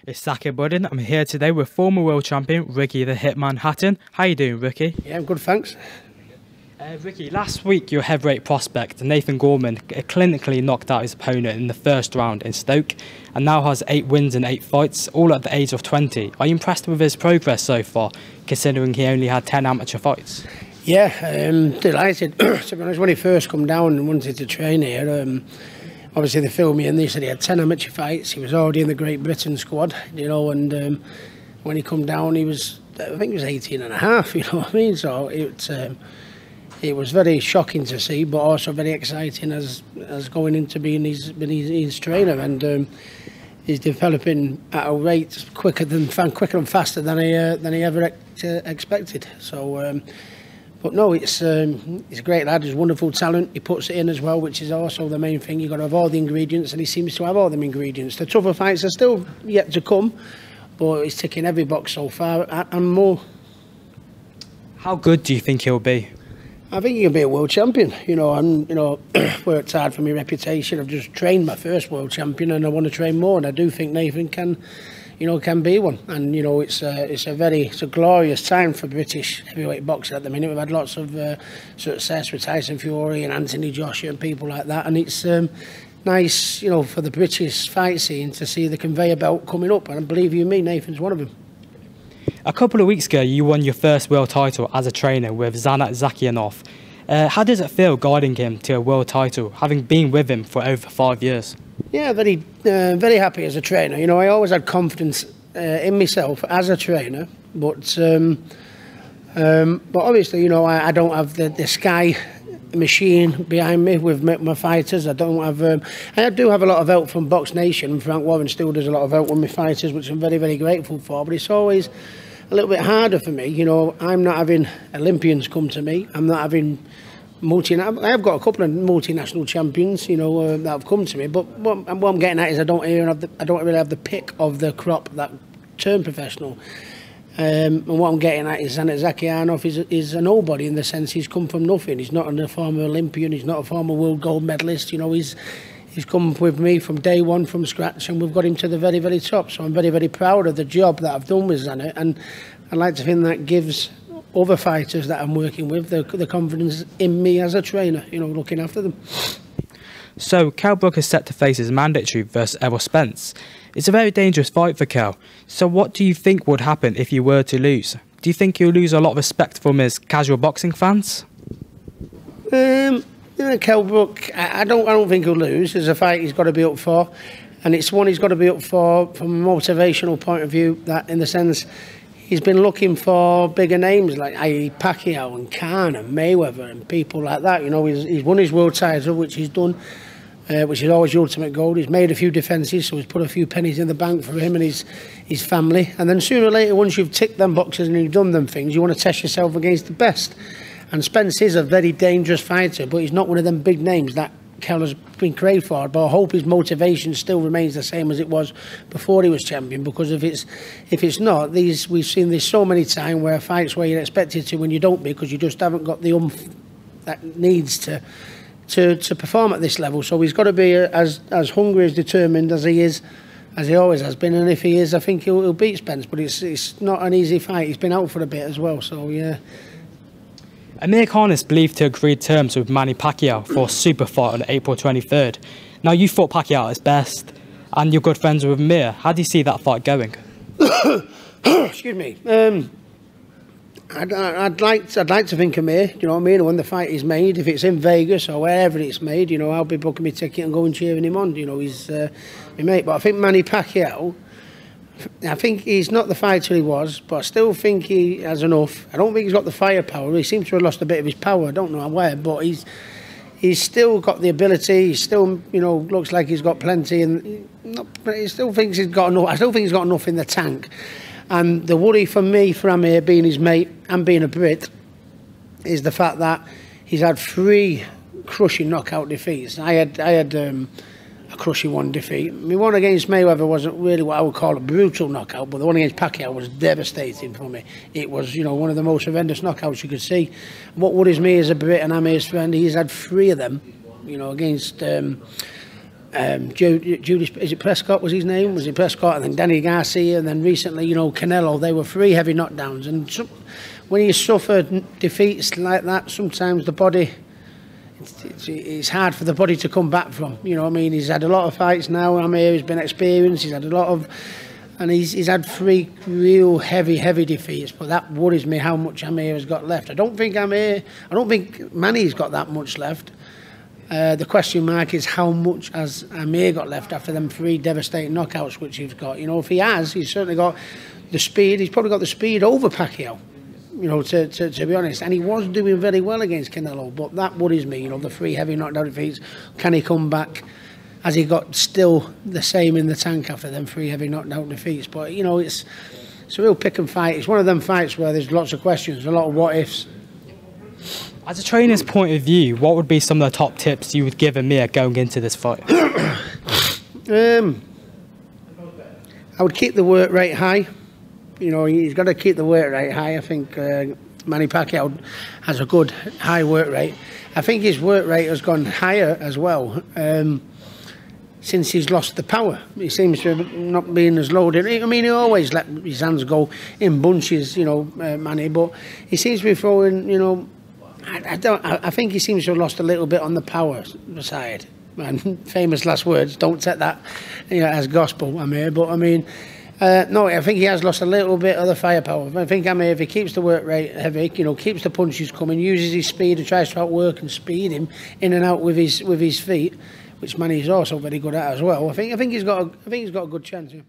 It's Saki Buddin. I'm here today with former world champion Ricky the Hitman Hatton. How you doing, Ricky? Yeah, I'm good, thanks. Ricky, last week your heavyweight prospect Nathan Gorman clinically knocked out his opponent in the first round in Stoke and now has 8 wins in 8 fights, all at the age of 20. Are you impressed with his progress so far, considering he only had 10 amateur fights? Yeah, delighted. To be honest, when he first come down and wanted to train here, obviously they filmed me and they said he had 10 amateur fights. He was already in the Great Britain squad, and when he come down, I think he was 18 and a half, you know what I mean? So it was very shocking to see, but also very exciting as going into being his trainer, and he's developing at a rate quicker and faster than he ever expected. So, but no, he's a great lad. He's wonderful talent. He puts it in as well, which is also the main thing. You've got to have all the ingredients, and he seems to have all them ingredients. The tougher fights are still yet to come, but he's ticking every box so far and more. How good do you think he'll be? I think he can be a world champion. Worked hard for my reputation. I've just trained my first world champion, and I want to train more. And I do think Nathan can be one. And it's a glorious time for British heavyweight boxing at the minute. We've had lots of success with Tyson Fury and Anthony Joshua and people like that. And it's nice, for the British fight scene to see the conveyor belt coming up. And believe you me, Nathan's one of them. A couple of weeks ago, you won your first world title as a trainer with Zanat Zakianov. How does it feel guiding him to a world title, having been with him for over 5 years? Yeah, very happy as a trainer. I always had confidence in myself as a trainer, but obviously, I don't have the Sky machine behind me with my fighters. I don't have. I do have a lot of help from Box Nation. Frank Warren still does a lot of help with my fighters, which I'm very, very grateful for. But it's always a little bit harder for me. I'm not having Olympians come to me. I'm not having I've got a couple of multinational champions, that have come to me. But what I'm getting at is I don't really have the pick of the crop that turn professional. And what I'm getting at is Zanat Zakianov is a nobody in the sense he's come from nothing. He's not a former Olympian. He's not a former world gold medalist. He's come with me from day one, from scratch, and we've got him to the very, very top. So I'm very, very proud of the job that I've done with Zanat, and I'd like to think that gives other fighters that I'm working with the confidence in me as a trainer, looking after them. So, Kell Brook is set to face his mandatory versus Errol Spence. It's a very dangerous fight for Kell. So what do you think would happen if you were to lose? Do you think he'll lose a lot of respect from his casual boxing fans? Kell Brook, I don't think he'll lose. There's a fight he's got to be up for, and it's one he's got to be up for from a motivational point of view, that in the sense he's been looking for bigger names like Pacquiao and Khan and Mayweather and people like that. He's won his world title, which he's done, which is always the ultimate goal. He's made a few defences, so he's put a few pennies in the bank for him and his family. And then sooner or later, once you've ticked them boxes and you've done them things, you want to test yourself against the best. And Spence is a very dangerous fighter, but he's not one of them big names that Kell has been craved for. But I hope his motivation still remains the same as it was before he was champion, because if it's not, we've seen this so many times where fights where you're expected to when you don't, because you just haven't got the oomph that needs to perform at this level. So he's got to be as hungry, as determined as he is, as he always has been. And if he is, I think he'll beat Spence. But it's not an easy fight. He's been out for a bit as well. So yeah. Amir Khan is believed to agree terms with Manny Pacquiao for a super fight on April 23rd. Now, you fought Pacquiao at his best, and you're good friends with Amir. How do you see that fight going? Excuse me. I'd like to think Amir, you know what I mean, when the fight is made, if it's in Vegas or wherever it's made, I'll be booking my ticket and going cheering him on. He's my mate. But I think Manny Pacquiao, I think he's not the fighter he was, but I still think he has enough. I don't think he's got the firepower. He seems to have lost a bit of his power. I don't know where, but he's still got the ability. He still, looks like he's got plenty, and he still thinks he's got enough. I still think he's got enough in the tank. And the worry for me, for Amir being his mate and being a Brit, is the fact that he's had 3 crushing knockout defeats. I had a crushing one defeat. My one against Mayweather wasn't really what I would call a brutal knockout, but the one against Pacquiao was devastating for me. It was, one of the most horrendous knockouts you could see. What worries me as a Brit and Amir's friend, he's had 3 of them, against Judas, is it Prescott was his name? Was it Prescott? And then Danny Garcia, and then recently, you know, Canelo. They were 3 heavy knockdowns. And when you suffer defeats like that, sometimes the body, it's hard for the body to come back from. You know what I mean? He's had a lot of fights now. Amir has been experienced. He's had a lot of, and he's had 3 real heavy defeats. But that worries me how much Amir has got left. I don't think Manny's got that much left. The question mark is how much has Amir got left after them 3 devastating knockouts which he's got. You know, if he has, he's certainly got the speed. He's probably got the speed over Pacquiao, you know, to be honest. And he was doing very well against Canelo, but that worries me, you know, the 3 heavy knockdown defeats. Can he come back? Has he got still the same in the tank after them 3 heavy knockdown defeats? But, you know, it's a real pick and fight. It's one of them fights where there's lots of questions, a lot of what-ifs. As a trainer's point of view, what would be some of the top tips you would give Amir going into this fight? I would keep the work rate high. You know, he's got to keep the work rate high. I think Manny Pacquiao has a good high work rate. I think his work rate has gone higher as well since he's lost the power. He seems to have not been as loaded. I mean, he always let his hands go in bunches, you know, Manny, but he seems to be throwing, you know, I think he seems to have lost a little bit on the power side. And famous last words, don't take that, you know, as gospel, Amir. But I mean, no, I think he has lost a little bit of the firepower. I think Amir, if he keeps the work rate heavy, you know, keeps the punches coming, uses his speed and tries to outwork and speed him in and out with his feet, which Manny is also very good at as well. I think he's got a good chance. Yeah.